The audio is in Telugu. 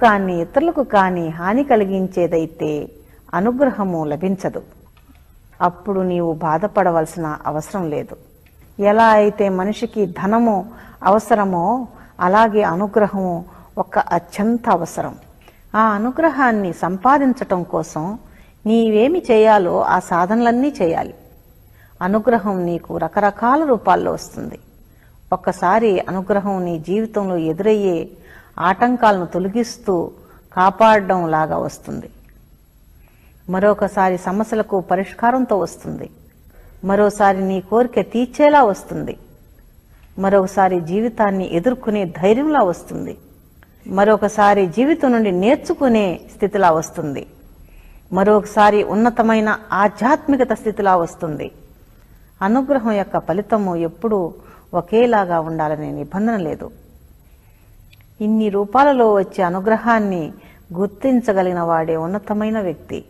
కానీ ఇతరులకు కానీ హాని కలిగించేదైతే అనుగ్రహము లభించదు. అప్పుడు నీవు బాధపడవలసిన అవసరం లేదు. ఎలా అయితే మనిషికి ధనము అవసరమో అలాగే అనుగ్రహము ఒక అత్యంత అవసరం. ఆ అనుగ్రహాన్ని సంపాదించటం కోసం నీవేమి చేయాలో ఆ సాధనలన్నీ చేయాలి. అనుగ్రహం నీకు రకరకాల రూపాల్లో వస్తుంది. ఒక్కసారి అనుగ్రహం నీ జీవితంలో ఎదురయ్యే ఆటంకాలను తొలగిస్తూ కాపాడడం లాగా వస్తుంది. మరొకసారి సమస్యలకు పరిష్కారంతో వస్తుంది. మరోసారి నీ కోరిక తీర్చేలా వస్తుంది. మరొకసారి జీవితాన్ని ఎదుర్కొనే ధైర్యంలా వస్తుంది. మరొకసారి జీవితం నుండి నేర్చుకునే స్థితిలా వస్తుంది. మరొకసారి ఉన్నతమైన ఆధ్యాత్మికత స్థితిలా వస్తుంది. అనుగ్రహం యొక్క ఫలితము ఎప్పుడూ ఒకేలాగా ఉండాలనే నిబంధన లేదు. ఇన్ని రూపాలలో వచ్చే అనుగ్రహాన్ని గుర్తించగలిగిన వాడే ఉన్నతమైన వ్యక్తి.